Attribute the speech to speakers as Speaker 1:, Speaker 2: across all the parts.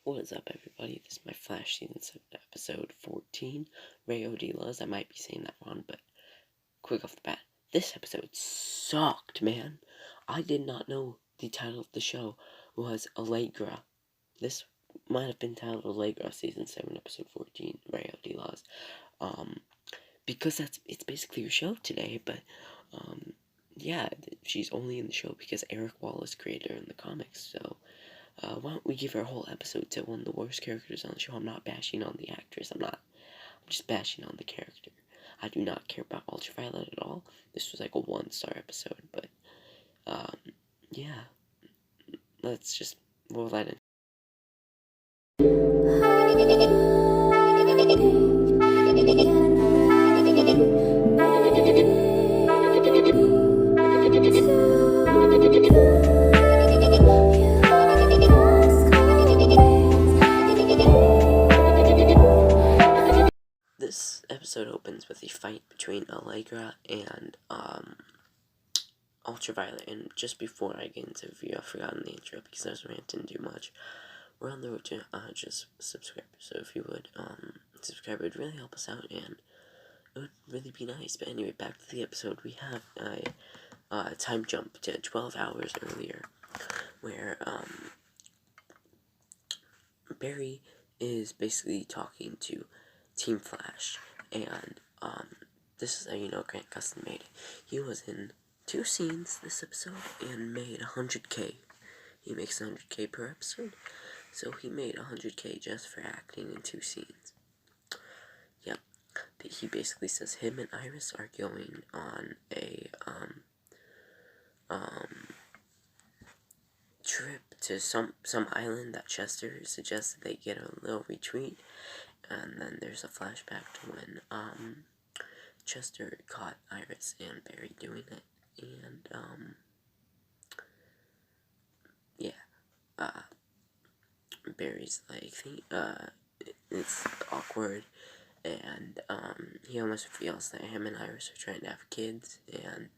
Speaker 1: What is up, everybody? This is my Flash Season 7 episode 14, Rayo de Luz. I might be saying that wrong, but quick off the bat, this episode sucked, man. I did not know the title of the show was Alegra. This might have been titled Alegra Season 7 episode 14, Rayo de Luz. Because it's basically your show today, but, yeah, she's only in the show because Eric Wallace created her in the comics, so why don't we give our whole episode to one of the worst characters on the show? I'm not bashing on the actress. I'm just bashing on the character. I do not care about Ultraviolet at all. This was like a 1-star episode, but, yeah. Let's just roll that in. This episode opens with a fight between Alegra and, Ultraviolet, and just before I get into the review, I've forgotten the intro because I was ranting too much. We're on the road to, just subscribe, so if you would, subscribe, it would really help us out, and it would really be nice. But anyway, back to the episode. We have a time jump to 12 hours earlier, where, Barry is basically talking to Team Flash, and, this is how you know Grant Gustin made it. He was in 2 scenes this episode and made 100K. He makes 100K per episode, so he made 100K just for acting in 2 scenes. Yep. He basically says him and Iris are going on a, trip to some island that Chester suggested they get a little retreat, and then there's a flashback to when, Chester caught Iris and Barry doing it, and, yeah, Barry's like, it's awkward, and, he almost feels that him and Iris are trying to have kids, and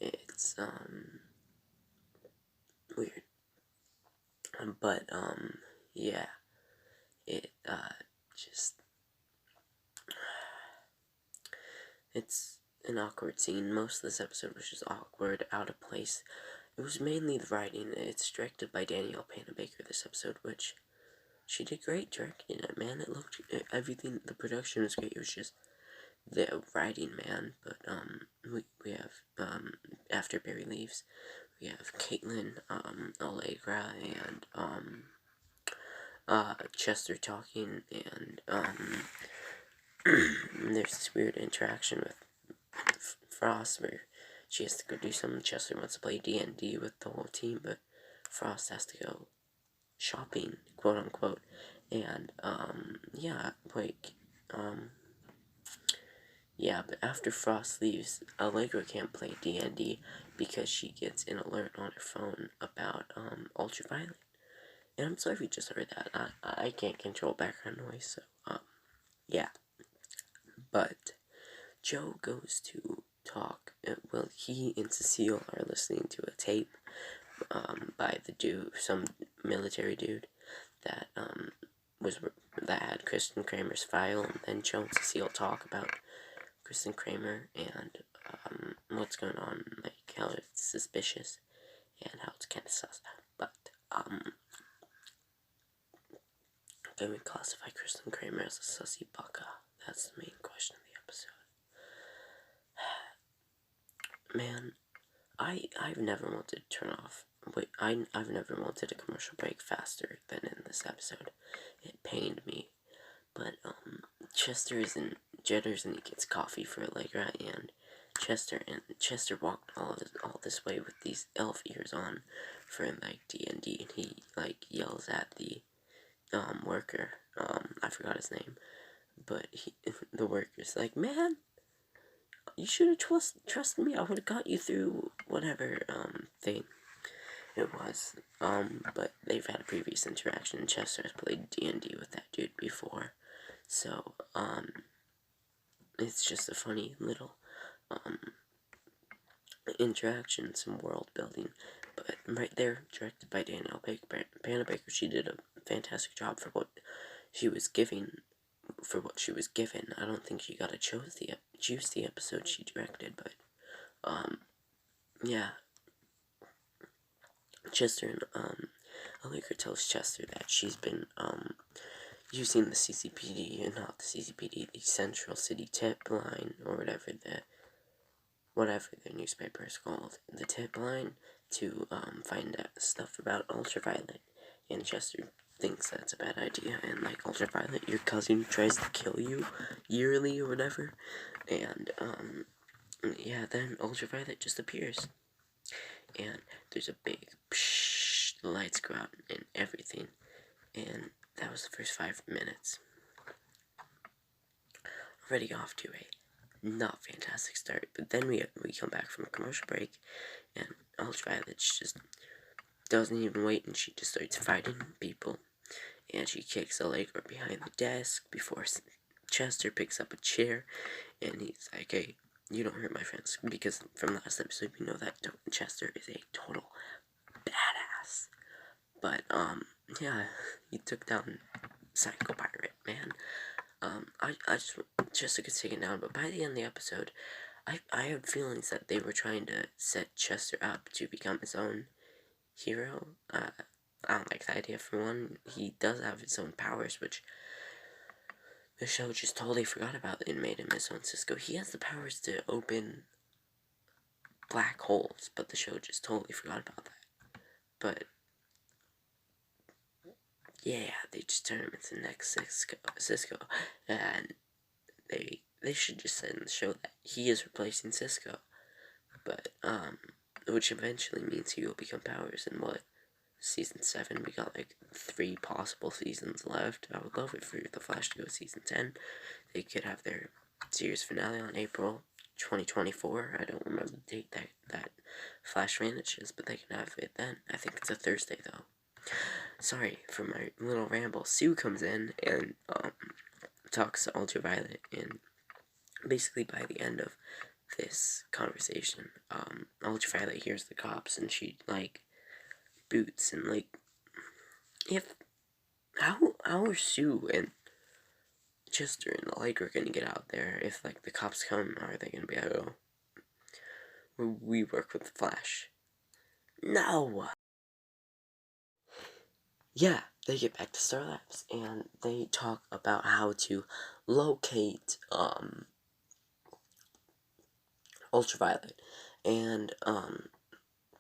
Speaker 1: it's, weird, but, yeah, it, just, it's an awkward scene. Most of this episode was just awkward, out of place. It was mainly the writing. It's directed by Danielle Panabaker this episode, which she did great directing it, man. It looked, everything, the production was great. It was just the writing, man. But, we have, after Barry leaves, we have Caitlin, Allegra, and, Chester talking, and, there's this weird interaction with Frost where she has to go do something. Chester wants to play D&D with the whole team, but Frost has to go shopping, quote unquote, and, yeah, like, yeah, but after Frost leaves, Allegra can't play D&D because she gets an alert on her phone about, Ultraviolet. And I'm sorry if you just heard that. I can't control background noise, so, yeah. But Joe goes to talk. Well, he and Cecile are listening to a tape, by the dude, some military dude, that, that had Kristen Kramer's file, and then Joe and Cecile talk about Kristen Kramer and, what's going on, like, how it's suspicious, and how it's kind of sus. But, can we classify Kristen Kramer as a sussy baka? That's the main question of the episode. Man, I've never wanted to turn off. I've never wanted a commercial break faster than in this episode. It pained me. But, Jetter's and he gets coffee for Allegra, and Chester walked all this way with these elf ears on for, like, D&D, and he, like, yells at the, worker, I forgot his name, but the worker's like, man, you should have trusted me, I would have got you through whatever, thing it was, but they've had a previous interaction, and Chester has played D&D with that dude before, so, it's just a funny little, interaction, some world building, but right there, directed by Danielle Panabaker. She did a fantastic job for what she was giving. I don't think she got to choose the episode she directed, but yeah. Chester and Alegra tells Chester that she's been using the CCPD, and not the CCPD, the Central City Tip Line, or whatever the newspaper is called, the tip line, to find out stuff about Ultraviolet. And Chester thinks that's a bad idea, and like, Ultraviolet, your cousin tries to kill you yearly or whatever, and yeah, then Ultraviolet just appears, and there's a big psh, the lights go out and everything, and that was the first 5 minutes. Already off to a not fantastic start, but then we come back from a commercial break, and Ultraviolet just doesn't even wait, and she just starts fighting people, and she kicks Alegra behind the desk before Chester picks up a chair, and he's like, "Hey, you don't hurt my friends," because from last episode we know that Chester is a total badass. But yeah, he took down Psycho Pirate, man. I just could take it down, but by the end of the episode, I had feelings that they were trying to set Chester up to become his own hero. I don't like the idea, for one. He does have his own powers, which the show just totally forgot about and made him his own Cisco. He has the powers to open black holes, but the show just totally forgot about that. But yeah, they just turn him into the next Cisco, and they should just say in the show that he is replacing Cisco, but which eventually means he will become powers in what, season 7? We got like 3 possible seasons left. I would love it for The Flash to go season 10. They could have their series finale on April 2024. I don't remember the date that Flash vanishes, but they can have it then. I think it's a Thursday though. Sorry for my little ramble. Sue comes in and talks to Ultraviolet, and basically by the end of this conversation, Ultraviolet hears the cops, and she like boots, and like, how are Sue and Chester and Alegra gonna get out there if like the cops come? Are they gonna be like, "Oh, we work with the Flash"? No. Yeah, they get back to Star Labs, and they talk about how to locate Ultraviolet, and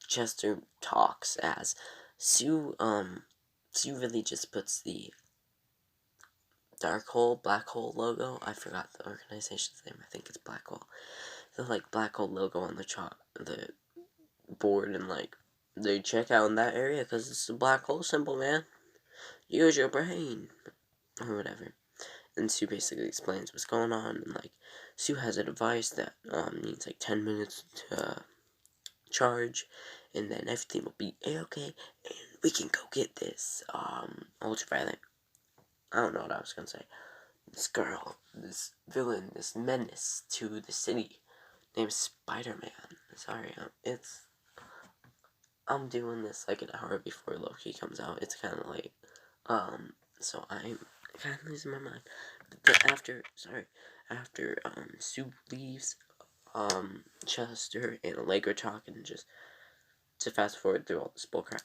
Speaker 1: Chester talks as Sue really just puts the black hole logo. I forgot the organization's name. I think it's Black Hole. The like black hole logo on the board, and like, they check out in that area because it's a black hole symbol, man. Use your brain, or whatever. And Sue basically explains what's going on, and like, Sue has a device that needs like 10 minutes to charge, and then everything will be okay, and we can go get this Ultraviolet. I don't know what I was gonna say. This girl, this villain, this menace to the city, named Spider-Man. Sorry, I'm doing this like an hour before Loki comes out. It's kind of late, so I'm kind of losing my mind. But after Sue leaves, Chester and Allegra talk, and just to fast forward through all this bullcrap,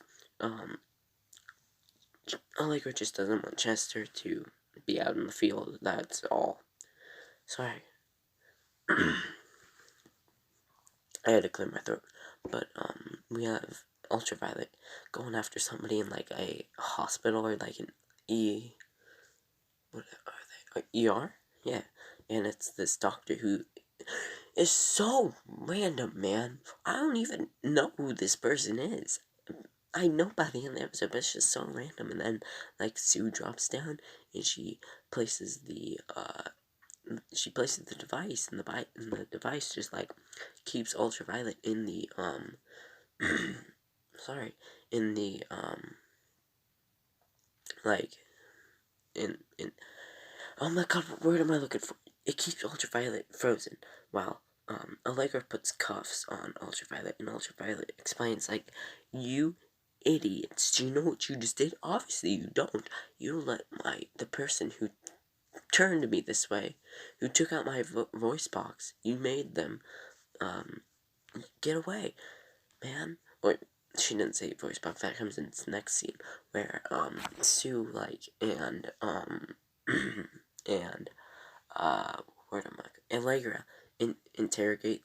Speaker 1: Allegra just doesn't want Chester to be out in the field. That's all. Sorry. I had to clear my throat. But we have Ultraviolet going after somebody in like a hospital, or like an what are they? ER? Yeah. And it's this doctor who is so random, man. I don't even know who this person is. I know by the end of the episode, but it's just so random. And then like, Sue drops down, and she places the device, and the device just like keeps Ultraviolet in the sorry, in the like, in oh my god, what word am I looking for? It keeps Ultraviolet frozen while Allegra puts cuffs on Ultraviolet, and Ultraviolet explains like, you idiots. Do you know what you just did? Obviously you don't. You let the person who turned me this way, who took out my voice box, you made them, get away, man. Or, she didn't say voice box, that comes in the next scene, where, Sue, and, and, where am I? Alegra interrogate,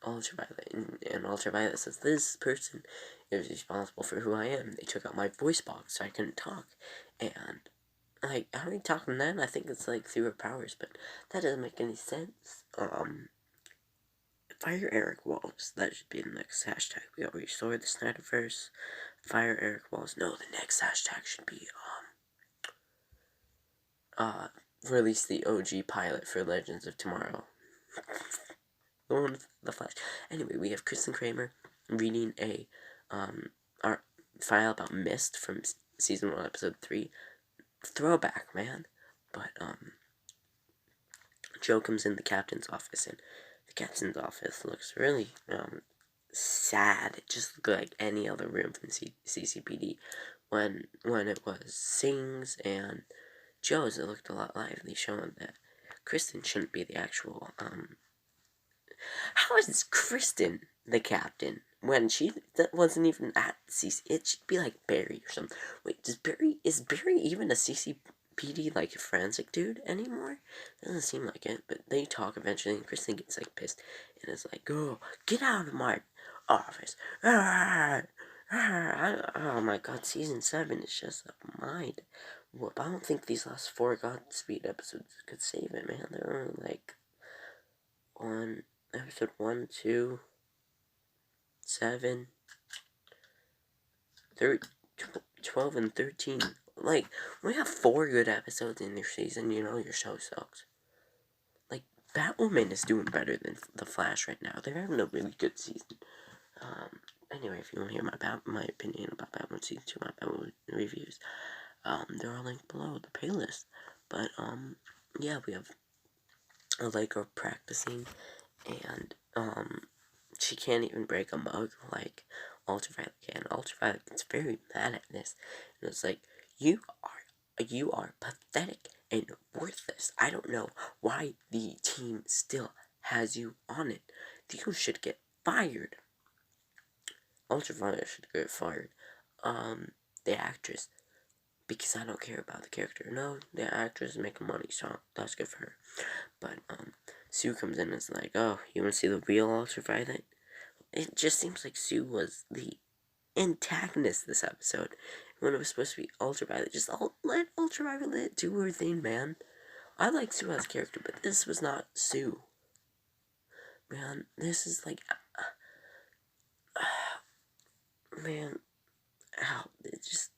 Speaker 1: Ultraviolet, and Ultraviolet says, this person is responsible for who I am. They took out my voice box so I couldn't talk, and, how do you talk from then? I think it's, through her powers, but that doesn't make any sense. Fire Eric Walls. That should be the next hashtag. We got Restore the Snyderverse. Fire Eric Walls. No, the next hashtag should be, release the OG pilot for Legends of Tomorrow. The one with the Flash. Anyway, we have Kristen Kramer reading a, our file about Mist from Season 1, Episode 3. Throwback, man. But, Joe comes in the captain's office, and the captain's office looks really, sad. It just looked like any other room from CCPD. When it was Sings and Joe's, it looked a lot lively, showing that Kristen shouldn't be the actual, How is Kristen the captain when she wasn't even at CC? It should be like Barry or something. Wait, is Barry even a CCPD, forensic dude anymore? Doesn't seem like it, but they talk eventually, and Kristen gets, pissed, and is like, "Girl, get out of my office." Oh my god, Season 7 is just a mind whoop. I don't think these last 4 Godspeed episodes could save it, man. They're only, on episode 1, 2, 7, 12, and 13. We have 4 good episodes in this season, your show sucks. Batwoman is doing better than The Flash right now. They're having a really good season. Anyway, if you want to hear my opinion about Batwoman Season 2, my Batwoman reviews, they're all linked below the playlist. But, yeah, we have Alegra practicing, and, she can't even break a mug like Ultraviolet can. Ultraviolet gets very mad at this, and it's like, you are pathetic and worthless. I don't know why the team still has you on it. You should get fired. Ultraviolet should get fired. The actress, because I don't care about the character. No, the actress is making money, so that's good for her. But, Sue comes in and is like, oh, you want to see the real Ultraviolet? It just seems like Sue was the antagonist this episode. When it was supposed to be Ultraviolet, just let Ultraviolet do her thing, man. I like Sue as a character, but this was not Sue. Man, this is man, it's just,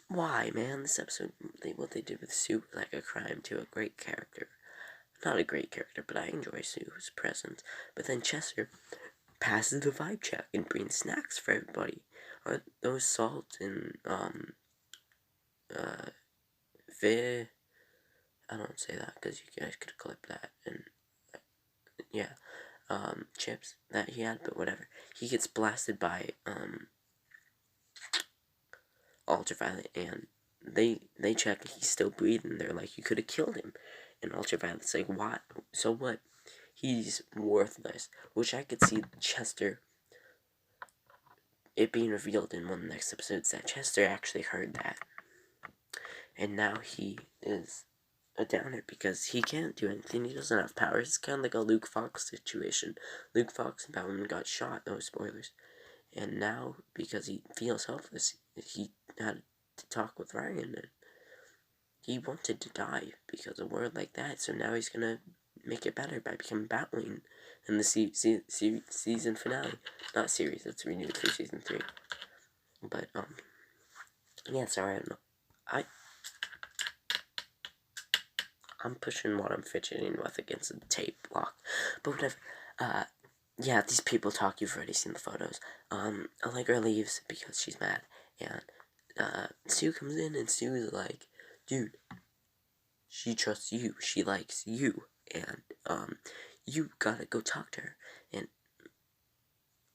Speaker 1: why, man? This episode, what they did with Sue was like a crime to a great character. Not a great character, but I enjoy Sue's presence. But then Chester passes the vibe check and brings snacks for everybody. Are those salt and, I don't say that because you guys could clip that, and, yeah, chips that he had, but whatever. He gets blasted by, Ultraviolet, and they check and he's still breathing. They're like, you could have killed him. And Ultraviolet's like, what? So what? He's worthless. Which I could see Chester, it being revealed in one of the next episodes that Chester actually heard that. And now he is a downer because he can't do anything. He doesn't have powers. It's kind of like a Luke Fox situation. Luke Fox and Batwoman got shot. No spoilers. And now, because he feels helpless, he had to talk with Ryan, and he wanted to die because of a word like that. So now he's gonna make it better by becoming Batwing in the season finale. Not series, it's renewed for season 3. But, yeah, sorry, I don't know. I'm pushing what I'm fidgeting with against the tape block. But whatever, yeah, these people talk, you've already seen the photos. Allegra leaves because she's mad, and, Sue comes in, and Sue's like, dude, she trusts you, she likes you, and, you gotta go talk to her, and,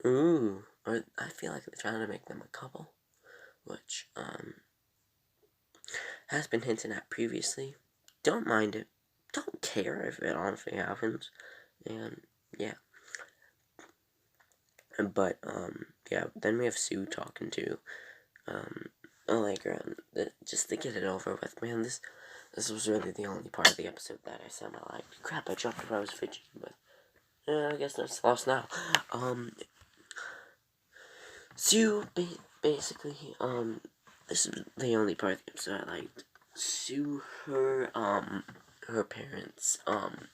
Speaker 1: ooh, I feel like they're trying to make them a couple. which, has been hinted at previously. Don't mind it. Don't care if it honestly happens. And, yeah. But, yeah, then we have Sue talking to, Alegra, just to get it over with. Man, this was really the only part of the episode that I semi-liked. Crap, I dropped what I was fidgeting with. I guess that's lost now. Sue, basically, this is the only part of the episode I liked. Sue, her parents,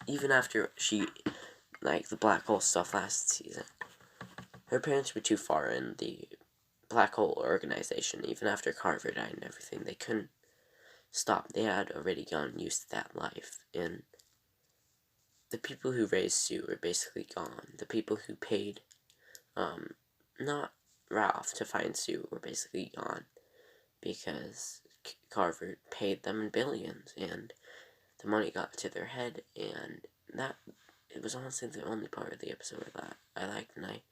Speaker 1: even after she, like, the black hole stuff last season, her parents were too far in the black hole organization. Even after Carver died and everything, they couldn't stop. They had already gotten used to that life, and the people who raised Sue were basically gone. The people who paid, not Ralph to find Sue were basically gone, because Carver paid them in billions, and the money got to their head, and that, it was honestly the only part of the episode that I liked, and I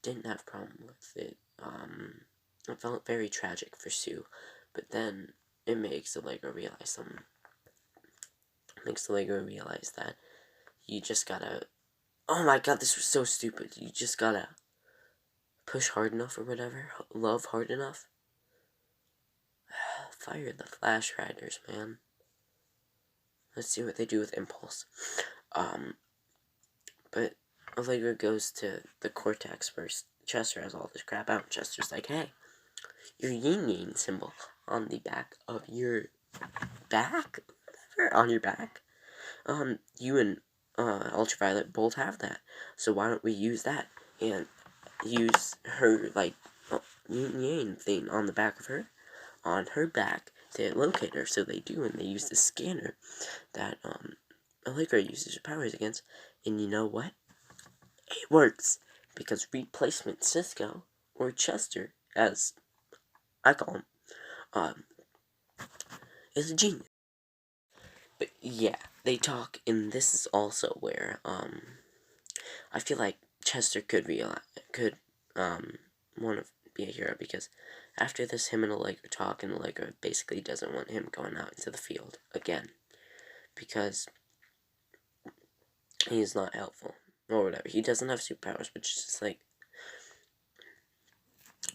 Speaker 1: didn't have a problem with it. It felt very tragic for Sue, but then it makes Alegra realize something. It makes Alegra realize that you just gotta, oh my god, this was so stupid, you just gotta push hard enough or whatever, love hard enough. Fire the Flash Riders, man. Let's see what they do with Impulse. But Alegra goes to the Cortex where Chester has all this crap out. Chester's like, hey, your yin-yang symbol on the back of your back? Whatever, on your back? You and, Ultraviolet both have that. So why don't we use that and use her, like, yin-yang thing on the back of her, on her back, to locate her. So they do, and they use the scanner that, Allegra uses her powers against, and you know what? It works, because Replacement Cisco, or Chester, as I call him, is a genius. But yeah, they talk, and this is also where, I feel like Chester could want to be a hero, because after this, him and Allegra talk, and Allegra basically doesn't want him going out into the field again, because he's not helpful, or whatever. He doesn't have superpowers, which is just like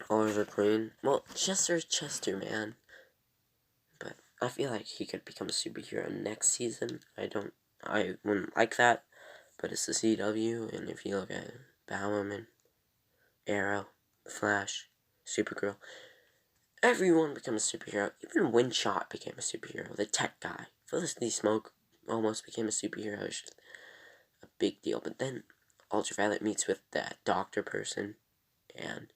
Speaker 1: Oliver Queen. Well, Chester's Chester, man. But I feel like he could become a superhero next season. I wouldn't like that, but it's the CW, and if you look at Batwoman, Arrow, The Flash, Supergirl, everyone becomes a superhero. Even Windshot became a superhero. The tech guy, Felicity Smoke, almost became a superhero. It's just a big deal. But then Ultraviolet meets with that doctor person, and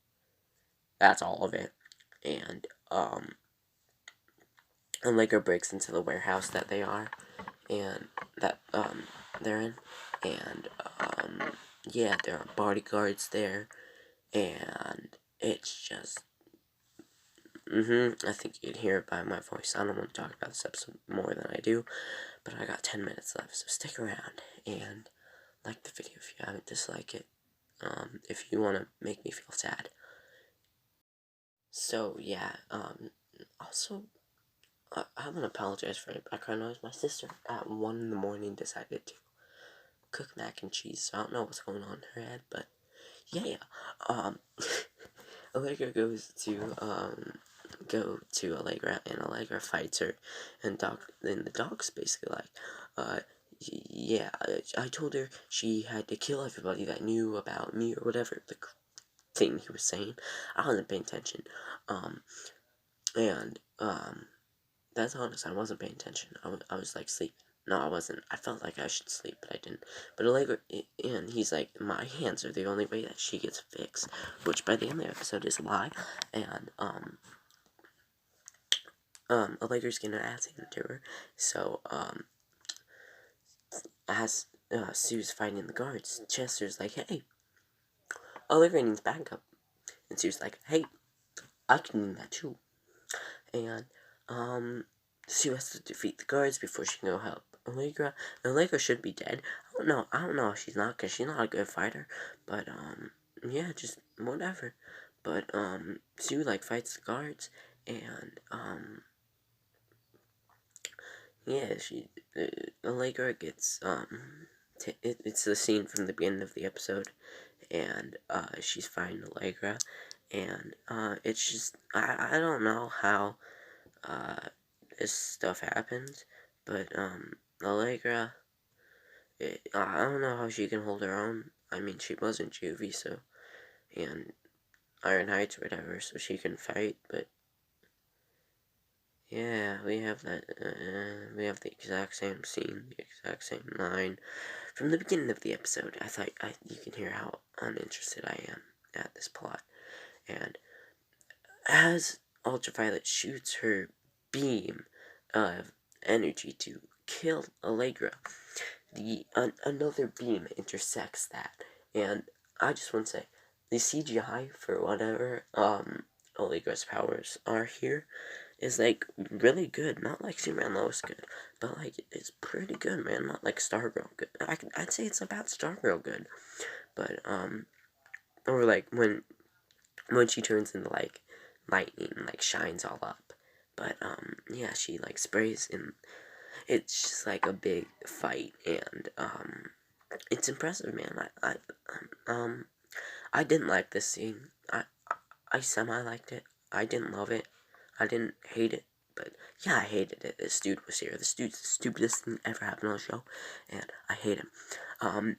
Speaker 1: that's all of it. And, Allegra breaks into the warehouse that they are, and that, they're in, and, yeah, there are bodyguards there, and it's just, I think you can hear it by my voice. I don't want to talk about this episode more than I do, but I got 10 minutes left, so stick around, and like the video if you haven't, dislike it, if you want to make me feel sad. So, yeah, also, I want to apologize for any background noise. My sister, at 1 in the morning, decided to cook mac and cheese, so I don't know what's going on in her head, but, yeah, Allegra goes to, Allegra, and Allegra fights her, and the dog's basically like, yeah, I told her she had to kill everybody that knew about me, or whatever the thing he was saying. I wasn't paying attention, and, that's honest, I wasn't paying attention. I was like sleeping. No, I wasn't. I felt like I should sleep, but I didn't. But Allegra, and he's like, my hands are the only way that she gets fixed, which by the end of the episode is a lie. And, Allegra's getting her ass handed to her. So, as, Sue's fighting the guards, Chester's like, hey, Allegra needs backup. And Sue's like, hey, I can need that too. And, Sue has to defeat the guards before she can go help Allegra. Allegra should be dead. I don't know if she's not, because she's not a good fighter. But, yeah, just whatever. But, Sue, like, fights the guards, and, yeah, Allegra gets, it's the scene from the beginning of the episode, and, she's fighting Allegra, and, it's just, I don't know how, this stuff happens, but, Allegra, I don't know how she can hold her own. I mean, she wasn't juvie, so, and Iron Heights or whatever, so she can fight, but, yeah, we have that, we have the exact same scene, the exact same line from the beginning of the episode. I thought, you can hear how uninterested I am at this plot, and as Ultraviolet shoots her beam of energy to kill Allegra, another beam intersects that, and I just want to say, the CGI for whatever Allegra's powers are here is like really good. Not like Superman Lois good, but like it's pretty good, man. Not like Stargirl good. I'd say it's about Stargirl good, but or like when she turns into like lightning, like shines all up. But yeah, she like sprays and it's just like a big fight, and it's impressive, man. I didn't like this scene. I semi liked it. I didn't love it. I didn't hate it. But yeah, I hated it. This dude was here. This dude's the stupidest thing ever happened on the show, and I hate him.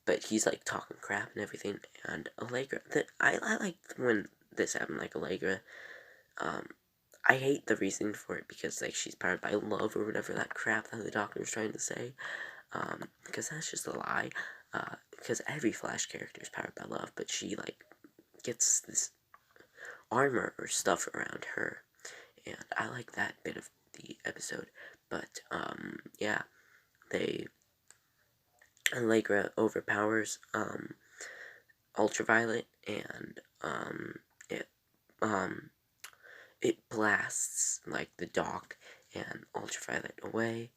Speaker 1: But he's like talking crap and everything. And Allegra, I liked when this happened. Like Allegra, I hate the reason for it because like she's powered by love or whatever that crap that the doctor was trying to say. Because that's just a lie. Because every Flash character is powered by love, but she like gets this armor or stuff around her, and I like that bit of the episode. But yeah, Allegra overpowers Ultraviolet, and it it blasts like the dock and Ultraviolet away.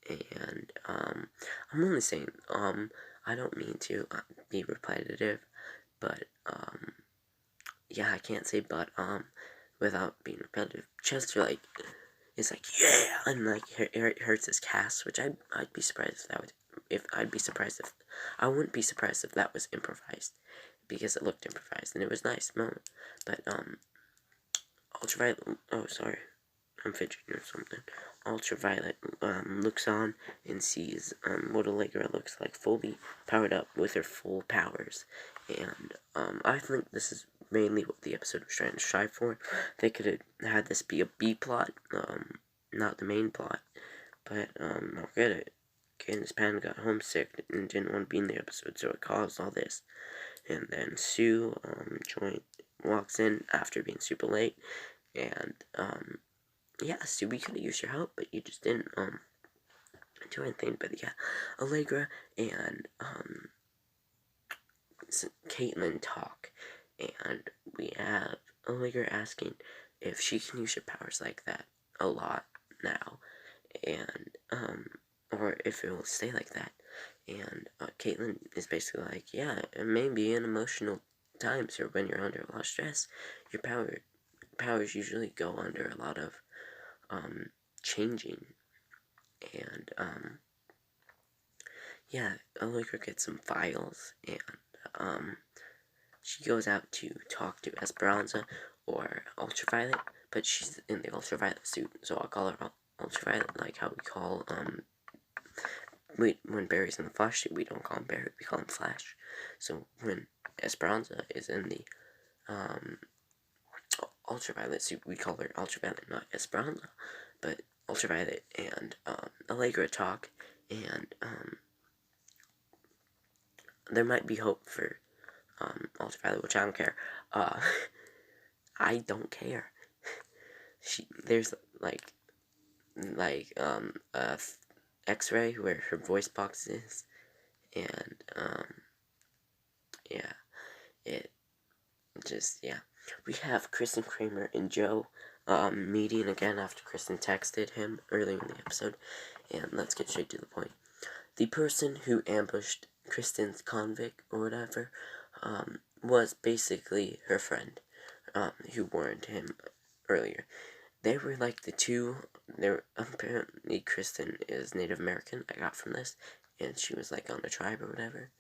Speaker 1: And I'm only saying I don't mean to be repetitive, but yeah, I can't say but without being repetitive. Chester like is like yeah, and like it hurts his cast, which I'd be surprised if I wouldn't be surprised if that was improvised, because it looked improvised and it was nice moment. But Ultraviolet, oh sorry, I'm fidgeting or something. Ultraviolet looks on and sees what Allegra looks like, fully powered up with her full powers. And I think this is mainly what the episode was trying to strive for. They could have had this be a B plot, not the main plot. But I'll get it. Kane's pan got homesick and didn't want to be in the episode, so it caused all this. And then Sue walks in after being super late, and yeah, Sue, we could have used your help, but you just didn't do anything. But yeah, Allegra and Caitlin talk, and we have Allegra asking if she can use her powers like that a lot now, and or if it will stay like that. And Caitlin is basically like, yeah, maybe in emotional times or when you're under a lot of stress, your powers usually go under a lot of changing. And yeah, Allegra gets some files, and she goes out to talk to Esperanza or Ultraviolet, but she's in the Ultraviolet suit, so I'll call her Ultraviolet, like how we call when Barry's in the Flash suit, we don't call him Barry, we call him Flash. So when Esperanza is in the Ultraviolet suit, we call her Ultraviolet, not Esperanza. But Ultraviolet and Allegra talk, and there might be hope for Ultraviolet, which I don't care. I don't care. There's like a X-ray where her voice box is, and yeah, it just yeah. We have Kristen Kramer and Joe meeting again after Kristen texted him earlier in the episode, and let's get straight to the point. The person who ambushed Kristen's convict or whatever was basically her friend, who warned him earlier. They were like the two. Apparently Kristen is Native American. I got from this, and she was like on a tribe or whatever,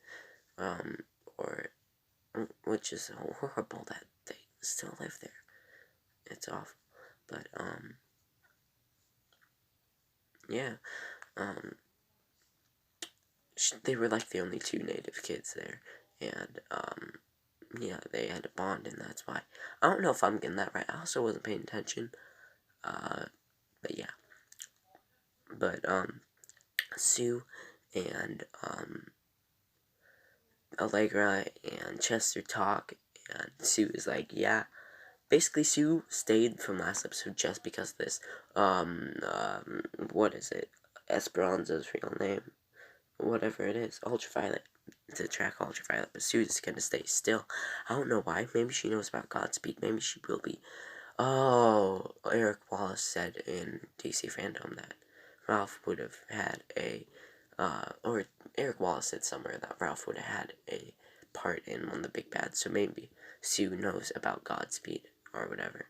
Speaker 1: or which is horrible that they still live there. It's awful, but yeah, they were like the only two Native kids there, and yeah, they had a bond, and that's why. I don't know if I'm getting that right. I also wasn't paying attention, but yeah, but Sue and Alegra and Chester talk, and Sue is like, yeah. Basically, Sue stayed from last episode just because of this. What is it? Esperanza's real name. Whatever it is. Ultraviolet. To track Ultraviolet. But Sue's gonna stay still. I don't know why. Maybe she knows about Godspeed. Maybe she will be. Oh, Eric Wallace said in DC Fandom that Ralph would have had a, or Eric Wallace said somewhere that Ralph would have had a part in one of the big bads, so maybe Sue knows about Godspeed, or whatever.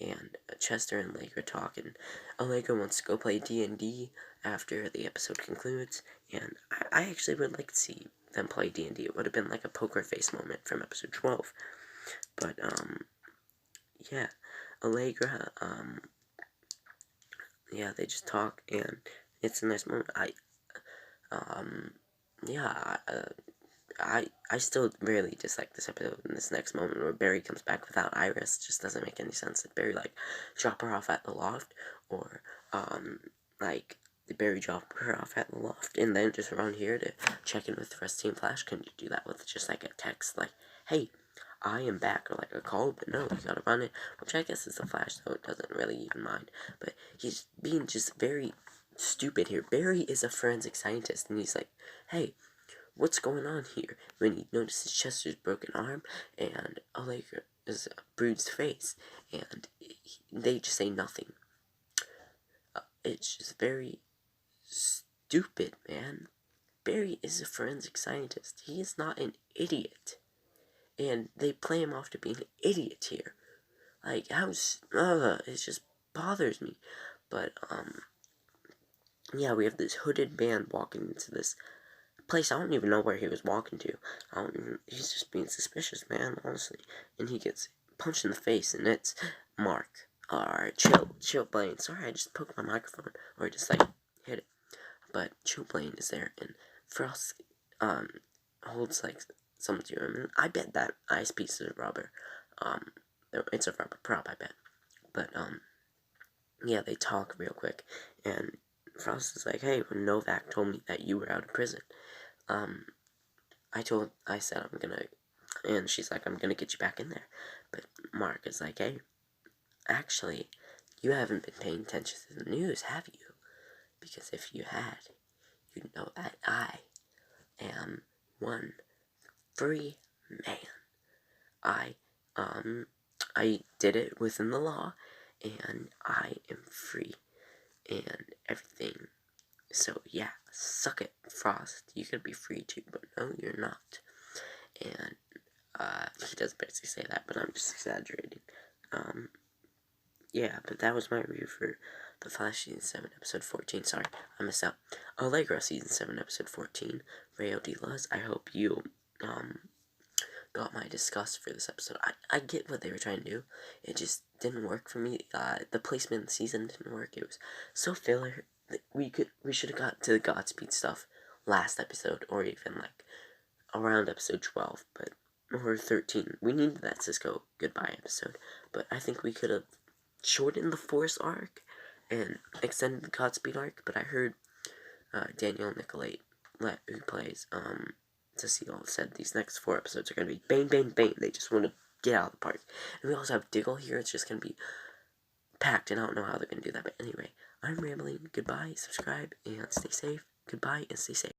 Speaker 1: And Chester and Allegra talk, and Allegra wants to go play D&D after the episode concludes, and I actually would like to see them play D&D. It would have been like a poker face moment from episode 12, but, yeah, Allegra, yeah, they just talk, and it's a nice moment. Yeah, I still really dislike this episode in this next moment where Barry comes back without Iris. It just doesn't make any sense. Did Barry, like, drop her off at the loft? Or, like, did Barry drop her off at the loft and then just run here to check in with the rest of Team Flash? Couldn't you do that with just, like, a text, like, hey, I am back, or, like, a call? But no, you gotta run it, which I guess is the Flash, so it doesn't really even mind. But he's being just very stupid here. Barry is a forensic scientist, and he's like, hey, what's going on here? When he notices Chester's broken arm and Allegra's bruised face, and they just say nothing. It's just very stupid, man. Barry is a forensic scientist. He is not an idiot. And they play him off to be an idiot here. Like, it just bothers me. But, yeah, we have this hooded man walking into this place. I don't even know where he was walking to. He's just being suspicious, man, honestly. And he gets punched in the face, and it's Mark. Alright, chill, Blaine. Sorry, I just poked my microphone, or just, like, hit it. But chill, Blaine is there, and Frost, holds, like, something to him, and I bet that ice piece is a rubber. It's a rubber prop, I bet. But, yeah, they talk real quick, and Frost is like, hey, when Novak told me that you were out of prison, I said I'm gonna, and she's like, I'm gonna get you back in there. But Mark is like, hey, actually, you haven't been paying attention to the news, have you? Because if you had, you'd know that I am one free man. I did it within the law, and I am free, and everything. So yeah, suck it, Frost. You could be free too, but no, you're not. And he does basically say that, but I'm just exaggerating. Yeah, but that was my review for The Flash Season 7, Episode 14. Sorry, I missed out. Alegra Season 7, Episode 14. Rayo de Luz. I hope you got my disgust for this episode. I get what they were trying to do. It just didn't work for me. The placement in the season didn't work. It was so filler. We should have got to the Godspeed stuff last episode, or even like around episode 12, but or 13. We needed that Cisco goodbye episode, but I think we could have shortened the Force arc and extended the Godspeed arc. But I heard Daniel Nicolate, who plays Cecile, said these next 4 episodes are gonna be bang, bang, bang. They just want to get out of the park. And we also have Diggle here. It's just gonna be packed, and I don't know how they're gonna do that. But anyway, I'm rambling. Goodbye, subscribe, and stay safe. Goodbye, and stay safe.